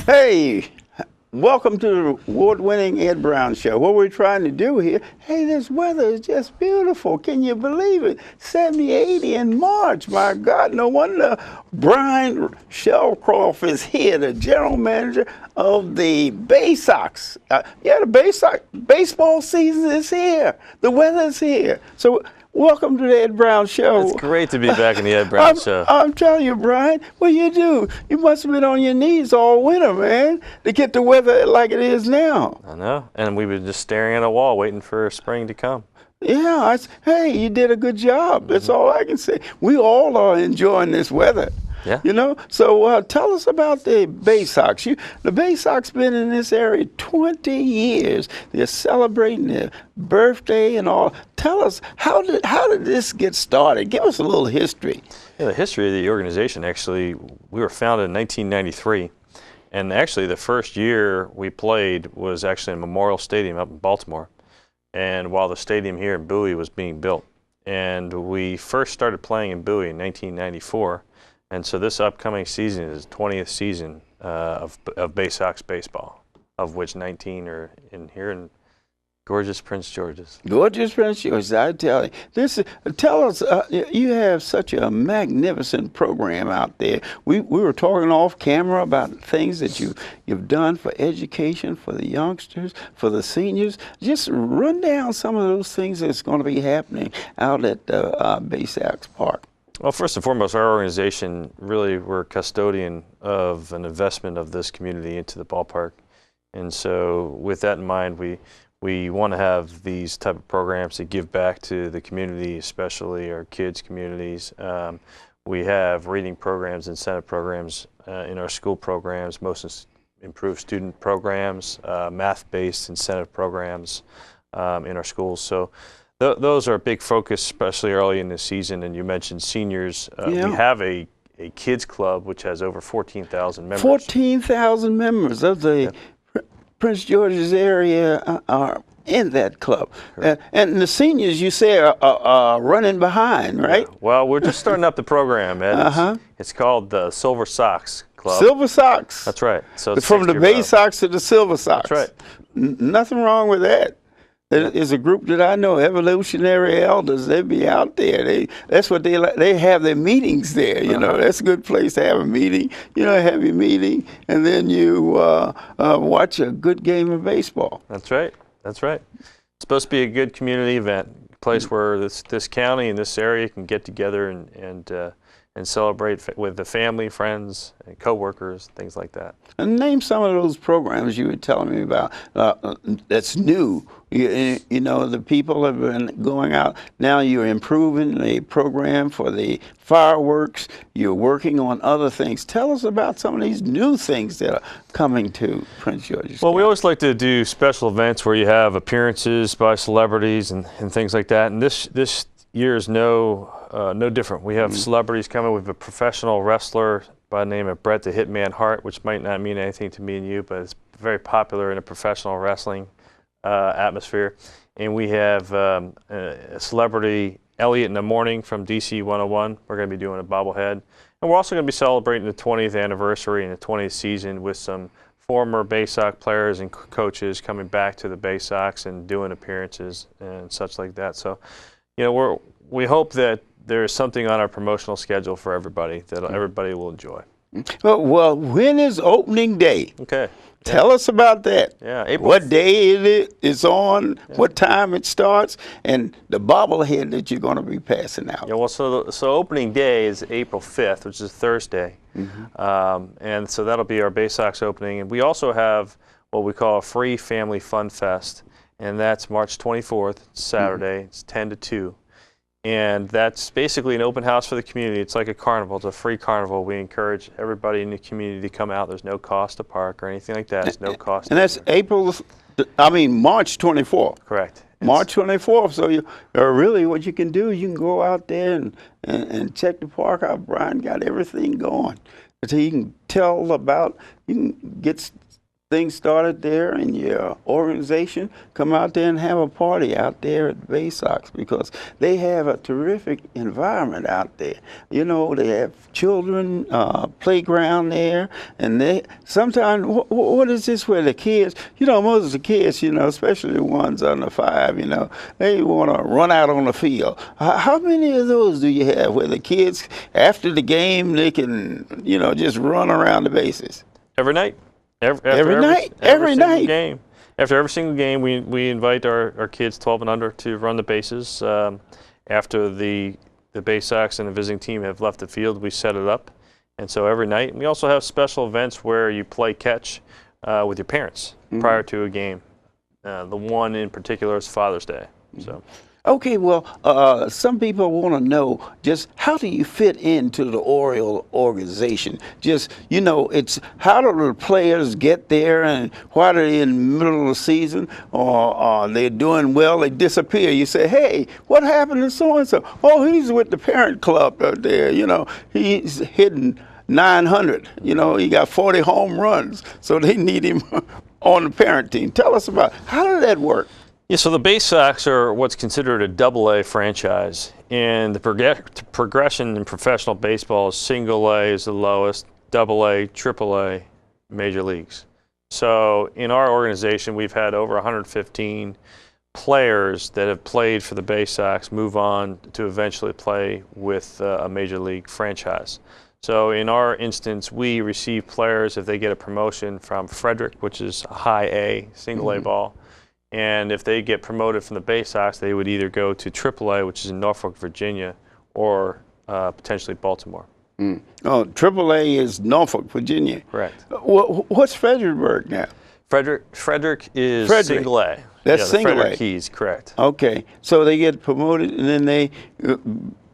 Hey, welcome to the award-winning Ed Brown Show. What we're trying to do here, hey, this weather is just beautiful. Can you believe it? 70, 80 in March. My God, no wonder Brian Shellcroft is here, the general manager of the Baysox. The Baysox baseball season is here. The weather is here. So welcome to the Ed Brown Show. It's great to be back in the Ed Brown Show. I'm telling you, Brian, what you do? You must have been on your knees all winter, man, to get the weather like it is now. I know, and we've been just staring at a wall waiting for spring to come. Yeah, hey, you did a good job. That's all I can say. We all are enjoying this weather. Yeah. You know, so tell us about the Baysox. The Baysox been in this area 20 years. They're celebrating their birthday and all. Tell us, how did this get started? Give us a little history. Yeah, the history of the organization, actually, we were founded in 1993. And actually, the first year we played was actually in Memorial Stadium up in Baltimore. And while the stadium here in Bowie was being built. And we first started playing in Bowie in 1994. And so this upcoming season is the 20th season of Baysox baseball, of which 19 are here in gorgeous Prince George's. Gorgeous Prince George's, I tell you. Tell us, you have such a magnificent program out there. We were talking off camera about things that you've done for education, for the youngsters, for the seniors. Just run down some of those things that's going to be happening out at Baysox Park. Well, first and foremost, our organization, really, we're a custodian of an investment of this community into the ballpark. And so with that in mind, we want to have these type of programs to give back to the community, especially our kids' communities. We have reading programs, incentive programs in our school programs, most improved student programs, math-based incentive programs in our schools. So those are a big focus, especially early in the season. And you mentioned seniors. We have a kids club which has over 14,000 members. 14,000 members of the Prince George's area are in that club. And the seniors, you say, are running behind, right? Yeah. Well, we're just starting up the program, Ed. It's called the Silver Sox Club. Silver Sox. That's right. So it's from the Baysox to the Silver Sox. That's right. Nothing wrong with that. There's a group that I know, Evolutionary Elders. They be out there. That's what they like. They have their meetings there. You know, that's a good place to have a meeting. You know, have your meeting, and then you watch a good game of baseball. That's right. That's right. It's supposed to be a good community event, a place where this county and this area can get together and celebrate with the family, friends, and coworkers, things like that. And name some of those programs you were telling me about that's new. You know, the people have been going out. Now you're improving the program for the fireworks. You're working on other things. Tell us about some of these new things that are coming to Prince George's. Well, we always like to do special events where you have appearances by celebrities and things like that. And this year is no different. We have celebrities coming. We have a professional wrestler by the name of Bret the Hitman Hart, which might not mean anything to me and you, but it's very popular in a professional wrestling atmosphere. And we have a celebrity, Elliot in the Morning from DC 101. We're going to be doing a bobblehead. And we're also going to be celebrating the 20th anniversary and the 20th season with some former Baysox players and coaches coming back to the Baysox and doing appearances and such like that. So, you know, we hope that there is something on our promotional schedule for everybody that everybody will enjoy. Well, when is opening day? Okay. Tell us about that. Yeah, April. What day it's on, what time it starts, and the bobblehead that you're going to be passing out. Yeah, well, so opening day is April 5th, which is Thursday. And so that'll be our Baysox opening. And we also have what we call a free family fun fest, and that's March 24th, Saturday. It's 10 to 2. And that's basically an open house for the community. It's like a carnival. It's a free carnival. We encourage everybody in the community to come out. There's no cost to park or anything like that. There's no cost. And that's March 24th. Correct. March 24th. So really what you can do, you can go out there and check the park out. Brian got everything going. So you can tell about, you can get things started there in your organization, come out there and have a party out there at Baysox, because they have a terrific environment out there. You know, they have children, playground there, and they sometimes, what is this where the kids, you know, most of the kids, you know, especially the ones under 5, you know, they want to run out on the field. How many of those do you have where the kids, after the game, they can, you know, just run around the bases? Every night. Every night? Every night? Game. After every single game, we invite our kids 12 and under to run the bases. After the Baysox and the visiting team have left the field, we set it up. And so every night. And we also have special events where you play catch with your parents prior to a game. The one in particular is Father's Day. So. Okay, well, some people want to know just how do you fit into the Oriole organization? Just, you know, it's how do the players get there, and why are they in the middle of the season, or they're doing well, they disappear. You say, hey, what happened to so-and-so? Oh, he's with the parent club out there, you know, he's hitting 900, you know, he got 40 home runs, so they need him on the parent team. Tell us about how did that work? Yeah, so the Baysox are what's considered a double-A franchise, and the progression in professional baseball is single A is the lowest, double-A, triple-A, major leagues. So in our organization, we've had over 115 players that have played for the Baysox move on to eventually play with a major league franchise. So in our instance, we receive players if they get a promotion from Frederick, which is a high A, single-A ball. And if they get promoted from the Baysox, they would either go to AAA, which is in Norfolk, Virginia, or potentially Baltimore. Oh, AAA is Norfolk, Virginia. Correct. What's Fredericksburg now? Frederick is single A. That's single A. Frederick Keys, correct. Okay, so they get promoted and then they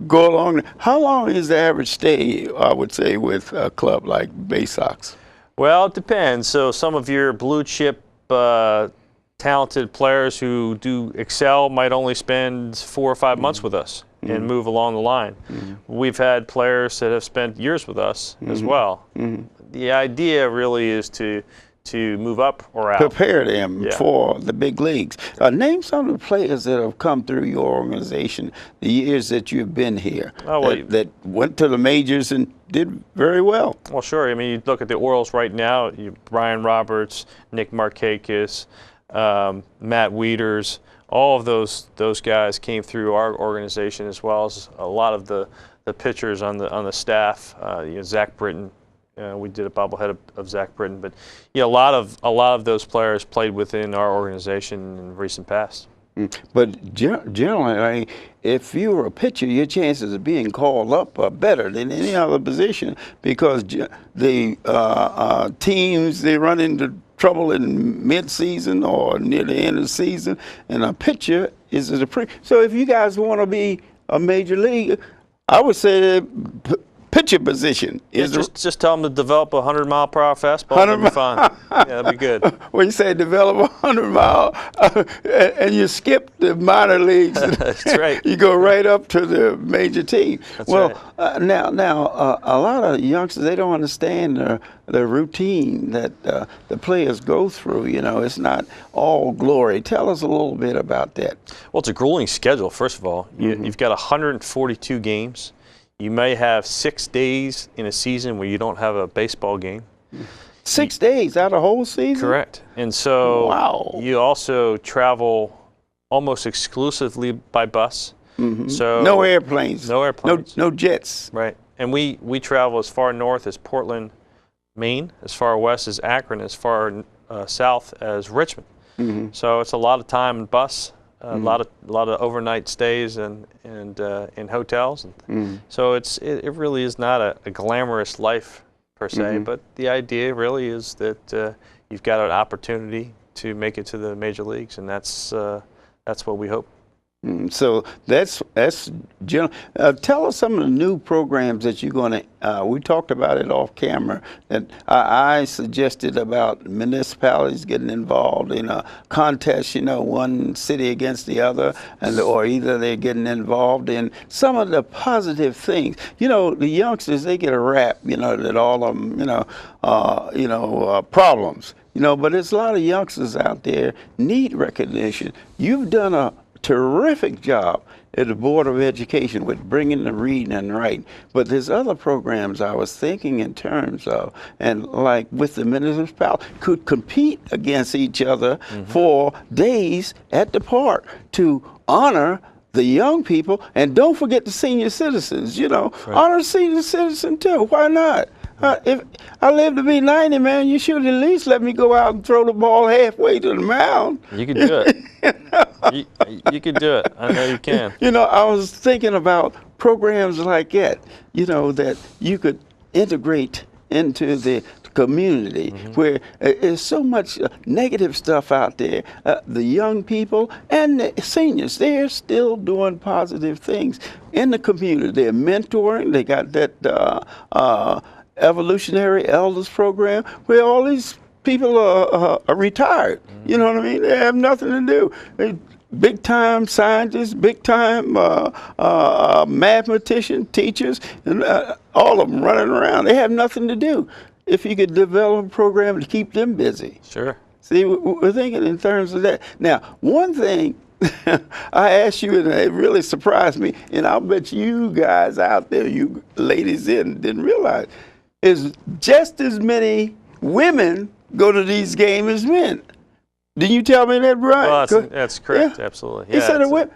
go along. How long is the average stay, I would say, with a club like Baysox? Well, it depends. So some of your blue chip talented players who do excel might only spend 4 or 5 months with us and move along the line. We've had players that have spent years with us as well. The idea really is to move up or out. Prepare them for the big leagues. Name some of the players that have come through your organization the years that you've been here, that went to the majors and did very well. Well, sure. I mean, you look at the Orioles right now, Brian Roberts, Nick Markakis, Matt Wieters, all of those guys came through our organization, as well as a lot of the pitchers on the staff. Zach Britton, we did a bobblehead of Zach Britton, but a lot of those players played within our organization in the recent past. But generally, if you were a pitcher, your chances of being called up are better than any other position, because the teams, they run into trouble in mid-season or near the end of the season, and a pitcher is a so if you guys want to be a major league, I would say the pitcher position is just tell them to develop a 100-mile-per-hour fastball. That'd be fine. Yeah, that'd be good. When you say develop a 100-mile, and you skip the minor leagues, that's right. You go right up to the major team. That's well, right. Now, a lot of youngsters, they don't understand the routine that the players go through. You know, it's not all glory. Tell us a little bit about that. Well, it's a grueling schedule. First of all, you've got 142 games. You may have 6 days in a season where you don't have a baseball game. 6 days out of the whole season? Correct. And so you also travel almost exclusively by bus. So no airplanes. No airplanes. No jets. Right. And we travel as far north as Portland, Maine, as far west as Akron, as far south as Richmond. So it's a lot of time in bus. A lot of overnight stays and in hotels, so it really is not a glamorous life per se. But the idea really is that you've got an opportunity to make it to the major leagues, and that's what we hope. So that's general. Tell us some of the new programs that you're going to. We talked about it off camera. That I suggested about municipalities getting involved in a contest. One city against the other, or either they're getting involved in some of the positive things. The youngsters, they get a rap. That all of them. Problems. But there's a lot of youngsters out there need recognition. You've done a terrific job at the Board of Education with bringing the reading and writing. But there's other programs I was thinking in terms of, and like with the municipality, could compete against each other for days at the park to honor the young people. And don't forget the senior citizens, honor senior citizen too. Why not? If I live to be 90, man, you should at least let me go out and throw the ball halfway to the mound. You can do it. You can do it. I know you can. I was thinking about programs like that, that you could integrate into the community where there's so much negative stuff out there. The young people and the seniors, they're still doing positive things in the community. They're mentoring. They got that evolutionary elders program where all these people are retired. You know what I mean? They have nothing to do. They big time scientists, big time mathematicians, teachers, and all of them running around. They have nothing to do. If you could develop a program to keep them busy. Sure. See, we're thinking in terms of that. Now, one thing I asked you, and it really surprised me, and I'll bet you guys out there, you ladies didn't realize, is just as many women go to these games as men. Did you tell me that, Brian? Well, that's correct. Yeah. Absolutely. Yeah,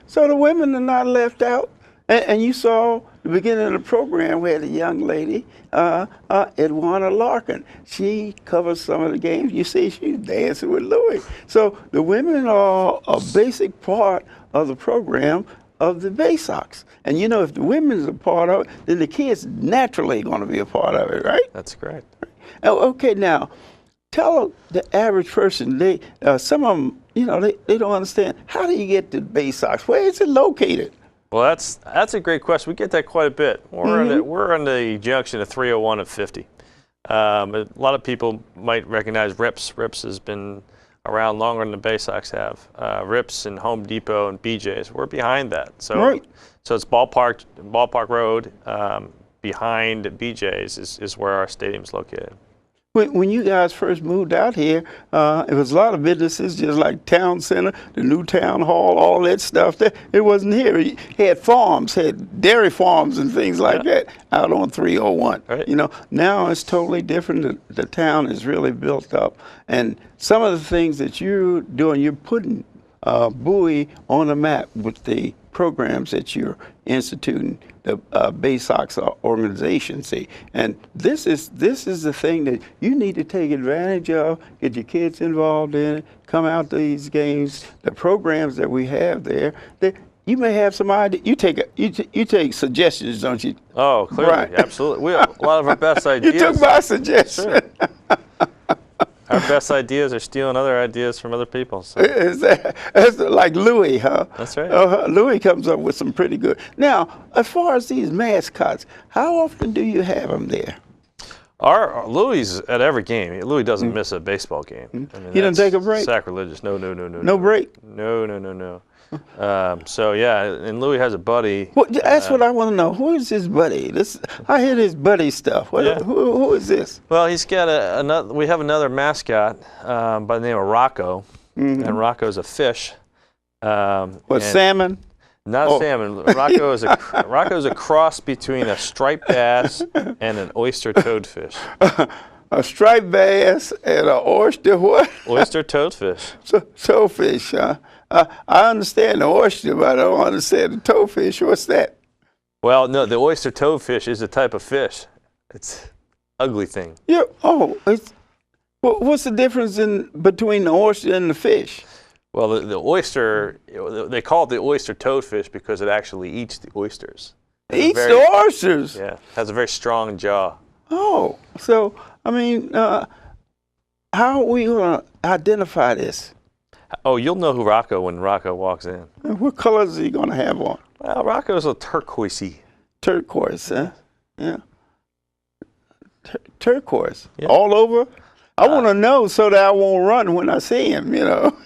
so the women are not left out. And you saw the beginning of the program, we had a young lady, Edwana Larkin. She covers some of the games. You see, she's dancing with Louis. So the women are a basic part of the program of the Baysox. And if the women are a part of it, then the kids naturally going to be a part of it, right? That's correct. Okay, now, tell the average person, some of them, they don't understand, how do you get to Baysox? Where is it located? Well, that's a great question. We get that quite a bit. We're on the junction of 301 and 50. A lot of people might recognize Rips. Rips has been around longer than the Baysox have. Rips and Home Depot and BJ's. We're behind that. So, right. So it's Ballpark Road behind BJ's is where our stadium's located. When you guys first moved out here, it was a lot of businesses, just like Town Center, the new town hall, all that stuff. It wasn't here. You had farms, had dairy farms and things like that out on 301. Right. Now it's totally different. The town is really built up. And some of the things that you're doing, you're putting Bowie on the map with the programs that you're instituting, the Baysox organization, see. And this is the thing that you need to take advantage of, get your kids involved in it, come out to these games, the programs that we have there. You may have some idea. You take suggestions, don't you? Oh, clearly, right. Absolutely. We have a lot of our best ideas. You took my suggestion. Sure. Our best ideas are stealing other ideas from other people. So. That's like Louis, huh? That's right. Louis comes up with some pretty good. Now, as far as these mascots, how often do you have them there? Our Louis at every game. Louis doesn't miss a baseball game. I mean, he doesn't take a break? Sacrilegious. No. No break? No. So yeah, and Louis has a buddy. Well, that's what I want to know. Who is his buddy? I hear this buddy stuff. Who is this? Well, he's got another. We have another mascot by the name of Rocco, and Rocco's a fish. Salmon? Not salmon. Rocco's a cross between a striped bass and an oyster toadfish. A striped bass and an oyster what? Oyster toadfish. Toadfish, huh? I understand the oyster, but I don't understand the toadfish. What's that? Well, no, the oyster toadfish is a type of fish. It's an ugly thing. Yeah. Oh, what's the difference between the oyster and the fish? Well, the oyster, they call it the oyster toadfish because it actually eats the oysters. Eats the oysters? Yeah. Has a very strong jaw. Oh, so, I mean, how are we going to identify this? Oh, you'll know who Rocco when Rocco walks in. What colors is he going to have on? Well, Rocco's a turquoisey. Turquoise, huh? Yeah. Turquoise. Yeah. All over? I want to know so that I won't run when I see him, you know.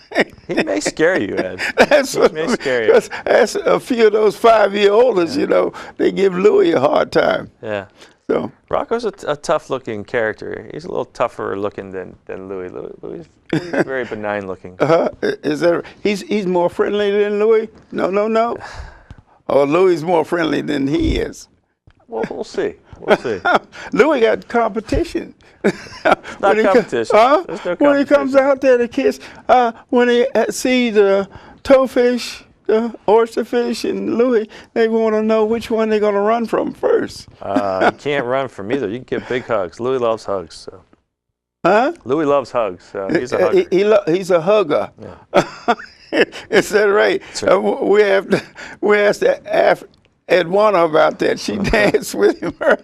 He may scare you, Ed. He may scare you. That's a few of those 5-year-olds, you know, they give Louis a hard time. Yeah. So Rocco's a tough-looking character. He's a little tougher looking than Louis. Louis is very benign looking. Is there? He's more friendly than Louis? No. Or Louis more friendly than he is? Well, we'll see. We'll see. Louis got competition. Not competition. There's no competition. When he comes out there to kiss, when he see the toefish, the oysterfish, and Louis, they want to know which one they're going to run from first. You can't run from either. You can give big hugs. Louis loves hugs. So. Huh? Louis loves hugs. So he's a hugger. He's a hugger. Yeah. Is that right? That's right. We asked Edwana about that. She danced with him early.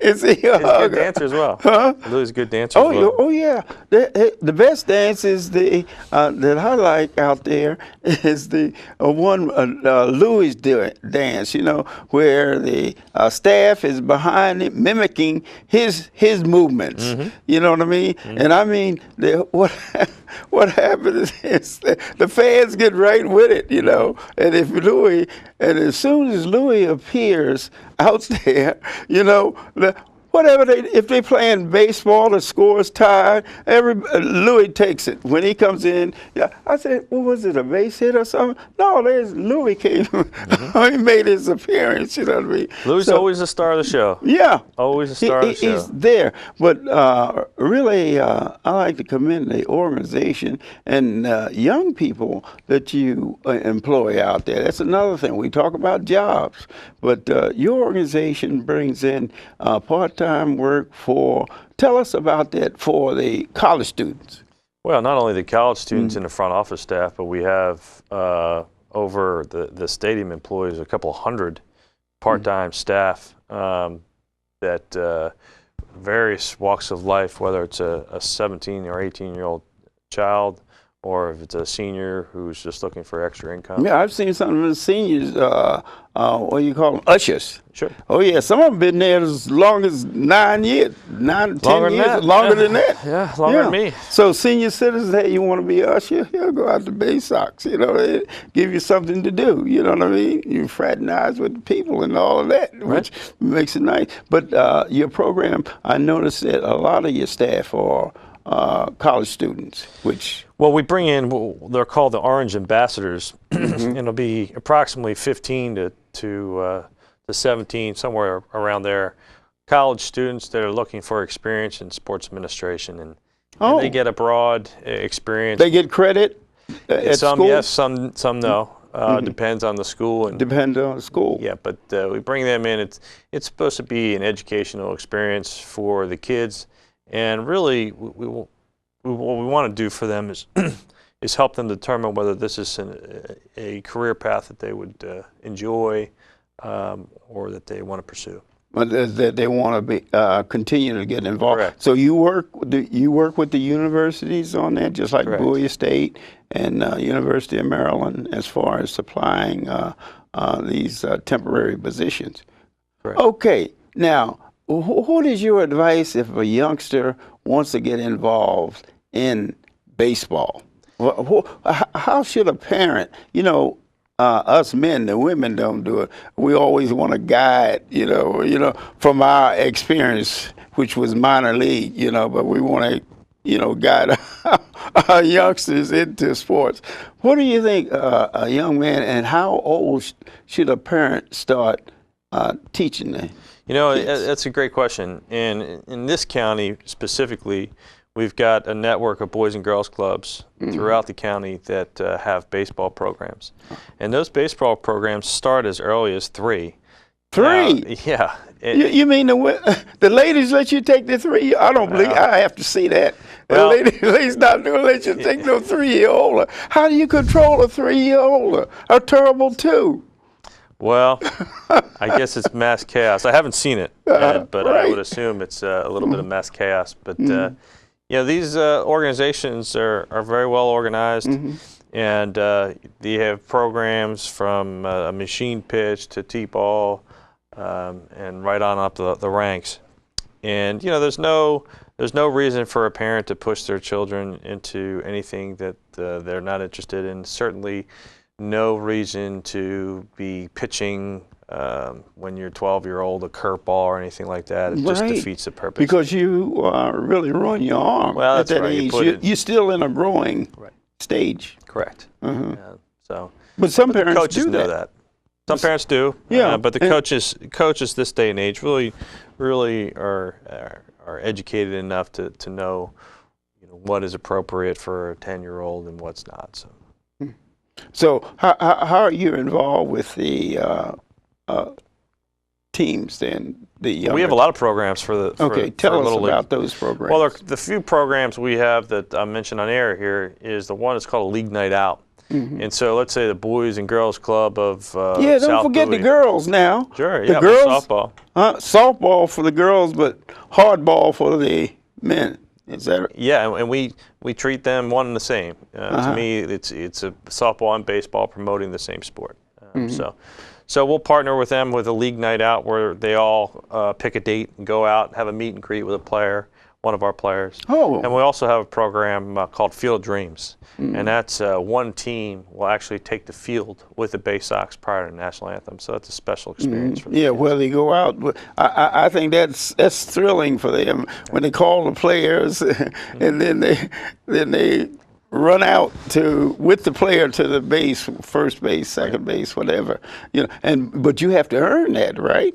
Is he a He's a hugger? good dancer as well. Huh? Louis is a good dancer as well. Oh yeah. The best dance is that I like out there is the one Louis dance. You know, where the staff is behind him, mimicking his movements. Mm-hmm. You know what I mean? Mm-hmm. And I mean what happens is the fans get right with it. You know, and as soon as Louis appears out there, you know, whatever if they playing baseball, the score is tied. Louis takes it when he comes in. Yeah, I said, what was it, a base hit or something? No, there's Louis came. Mm-hmm. He made his appearance. You know what I mean? Louis is always the star of the show. Yeah, always the star of the show. He's there, but really, I like to commend the organization and young people that you employ out there. That's another thing. We talk about jobs, but your organization brings in part-time work tell us about that for the college students. Well, not only the college students and the front office staff, but we have over the stadium employees a couple hundred part-time staff that various walks of life, whether it's a 17 or 18-year-old child, or if it's a senior who's just looking for extra income. Yeah, I've seen some of the seniors, what do you call them, ushers. Sure. Oh, yeah, some of them been there as long as 9 years, 9 to 10 years, longer than that. Yeah, longer than me. So senior citizens, hey, you want to be an usher? Here, go out to Baysox, you know, they give you something to do, you know what I mean? You fraternize with the people and all of that, which makes it nice. But your program, I noticed that a lot of your staff are college students, which... Well, we bring in, they're called the Orange Ambassadors, and it'll be approximately 15 to 17, somewhere around there, college students that are looking for experience in sports administration, and they get a broad experience. They get credit at some school? Yes, some no. Depends on the school. Depends on the school. Yeah, but we bring them in. It's supposed to be an educational experience for the kids, and really what we want to do for them is help them determine whether this is a career path that they would enjoy or that they want to pursue. That they want to be continue to get involved. Correct. So you work with the universities on that, just like Bowie State and University of Maryland, as far as supplying these temporary positions. Correct. Okay, now what is your advice if a youngster wants to get involved in baseball? How should a parent, you know, us men, the women don't do it. We always want to guide, you know, from our experience, which was minor league, you know, but we want to, you know, guide our youngsters into sports. What do you think, a young man, and how old should a parent start teaching them? You know, that's a great question. And in this county specifically, we've got a network of boys and girls clubs throughout the county that have baseball programs. And those baseball programs start as early as 3. 3? Yeah. You mean the ladies let you take the 3? I don't believe, I have to see that. Well, the ladies not going to let you take no 3-year-old. How do you control a 3-year-old? A terrible 2. Well, I guess it's mass chaos. I haven't seen it, Ed, but I would assume it's a little bit of mass chaos. But, You know, these organizations are very well organized, and they have programs from a machine pitch to T-ball, and right on up the ranks. And you know, there's no reason for a parent to push their children into anything that they're not interested in. Certainly, no reason to be pitching when you're 12-year-old a curveball or anything like that. It just defeats the purpose. Because you really ruin your arm at that age. You're still in a growing stage. Correct. But some parents coaches know that. Some parents do. Yeah. But the coaches this day and age really are educated enough to know, you know, what is appropriate for a 10-year-old and what's not. So how are you involved with the teams then? We have a lot of programs for the tell us Little about League. those programs. Well, the few programs we have that I mentioned on air here is the one that's called a League Night Out. And so let's say the Boys and Girls Club of South don't forget Bowie. the girls now. Sure, the girls, softball. Softball for the girls, but hardball for the men. Is that right? Yeah, and we treat them one and the same. To me, it's a softball and baseball promoting the same sport. So we'll partner with them with a League Night Out where they all pick a date and go out and have a meet and greet with a player, one of our players. Oh. And we also have a program called Field of Dreams. And that's one team will actually take the field with the Baysox prior to the national anthem. So that's a special experience for them. Yeah, where they go out. I think that's thrilling for them when they call the players and then they run out with the player to the base, first base, second base, whatever. You know, but you have to earn that, right?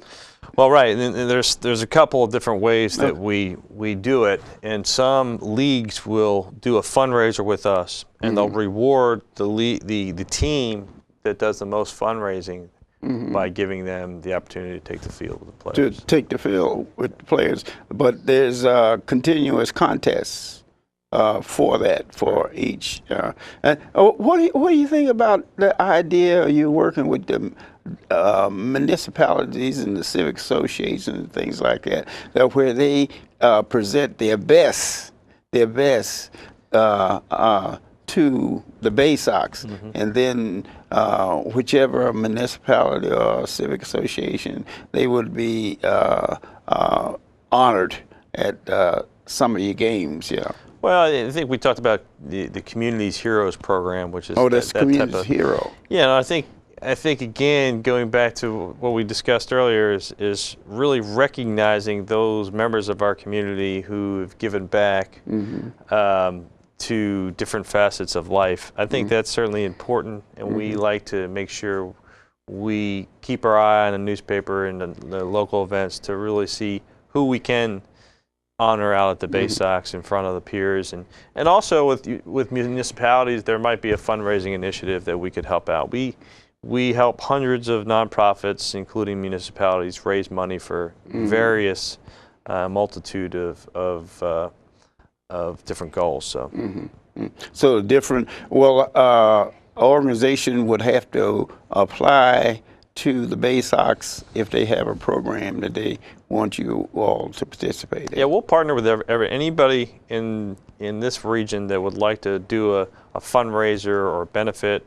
Well, right, and there's a couple of different ways that we do it, and some leagues will do a fundraiser with us, and they'll reward the team that does the most fundraising by giving them the opportunity to take the field with the players. To take the field with the players, but there's continuous contests for each. What do you think about the idea of you working with the municipalities and the civic associations and things like that, where they present their best to the Baysox, and then whichever municipality or civic association, they would be honored at some of your games, yeah. Well, I think we talked about the Community's Heroes program, which is that's Community's Hero. Yeah, no, I think again, going back to what we discussed earlier, is really recognizing those members of our community who have given back to different facets of life. I think that's certainly important, and we like to make sure we keep our eye on the newspaper and the local events to really see who we can honor out at the Baysox in front of the peers, and also with municipalities, there might be a fundraising initiative that we could help out. We help hundreds of nonprofits, including municipalities, raise money for various multitude of different goals. So, so different. Organization would have to apply to the Baysox if they have a program that they want you all to participate in. Yeah, we'll partner with anybody in this region that would like to do a fundraiser or benefit.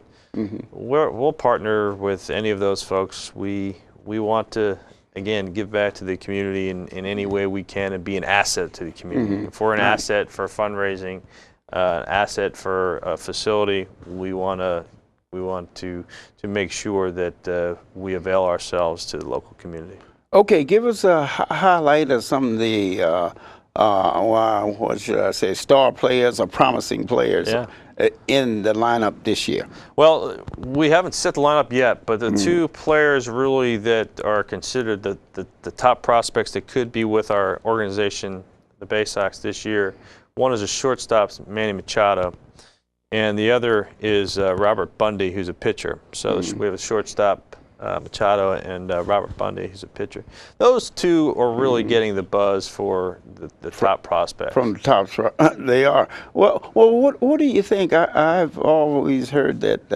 We'll partner with any of those folks. We want to, again, give back to the community in any way we can and be an asset to the community. If we're an asset for fundraising, an asset for a facility, we want to make sure that we avail ourselves to the local community. Okay, give us a highlight of some of the what should I say, star players or promising players in the lineup this year. Well, we haven't set the lineup yet, but the two players really that are considered the top prospects that could be with our organization, the Baysox, this year. One is a shortstop, Manny Machado, and the other is Robert Bundy, who's a pitcher. So we have a shortstop, Machado, and Robert Bundy, who's a pitcher. Those two are really getting the buzz for the top prospects. From the top, they are. Well, what do you think? I've always heard that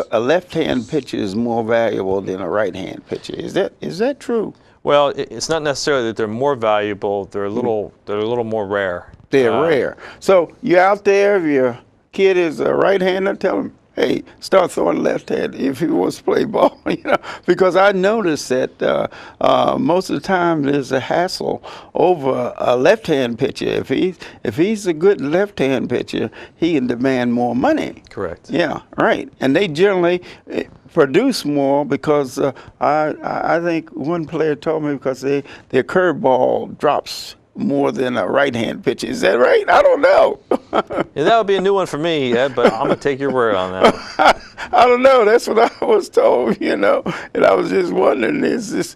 a left-hand pitcher is more valuable than a right-hand pitcher. Is that true? Well, it's not necessarily that they're more valuable. They're a little more rare. They're rare. So you're out there, if your kid is a right-hander, tell him, hey, start throwing left-hand if he wants to play ball, you know, because I noticed that most of the time there's a hassle over a left-hand pitcher. If he's a good left-hand pitcher, he can demand more money. Correct. Yeah, right. And they generally produce more because I think one player told me because their curveball drops more than a right-hand pitcher. Is that right? I don't know. Yeah, that would be a new one for me, Ed, but I'm going to take your word on that. I don't know. That's what I was told, you know. And I was just wondering, is this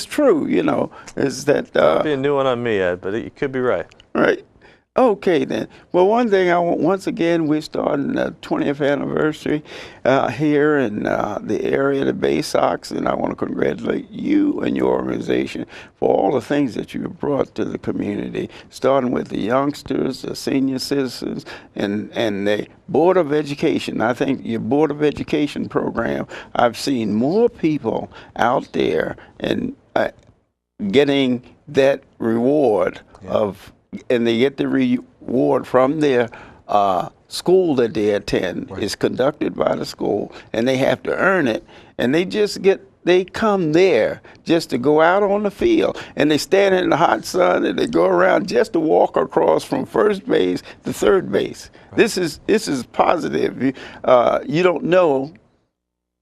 true, you know? Is that... That'd be a new one on me, Ed, but you could be right. Right. Okay, then. Well, one thing I want, once again, we're starting the 20th anniversary here in the area of the Baysox, and I want to congratulate you and your organization for all the things that you've brought to the community, starting with the youngsters, the senior citizens, and the Board of Education. I think your Board of Education program, I've seen more people out there and getting that reward of, and they get the reward from their school that they attend. Right. Is conducted by the school, and they have to earn it, and they come there just to go out on the field, and they stand in the hot sun, and they go around just to walk across from first base to third base. Right. This is positive. You don't know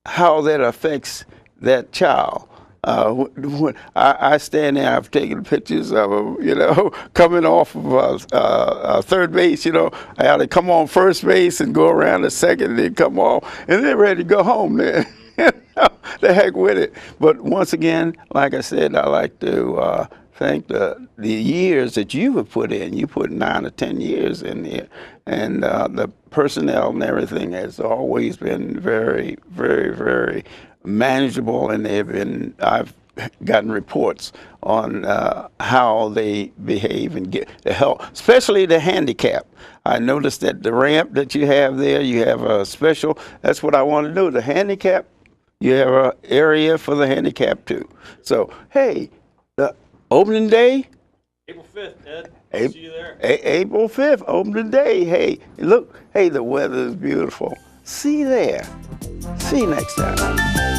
how that affects that child. When I stand there, I've taken pictures of them, you know, coming off of third base, you know. I had to come on first base and go around the second and then come off, and they're ready to go home then. The heck with it. But once again, like I said, I like to thank the years that you have put in. You put 9 or 10 years in there, and the personnel and everything has always been very, very, very manageable, and I've gotten reports on how they behave and get the help, especially the handicap. I noticed that the ramp that you have there, you have a special, that's what I want to do, the handicap, you have an area for the handicap too. So, hey, the opening day? April 5th, Ed. I'll see you there. April 5th, opening day. Hey, look, hey, the weather is beautiful. See you there. See you next time.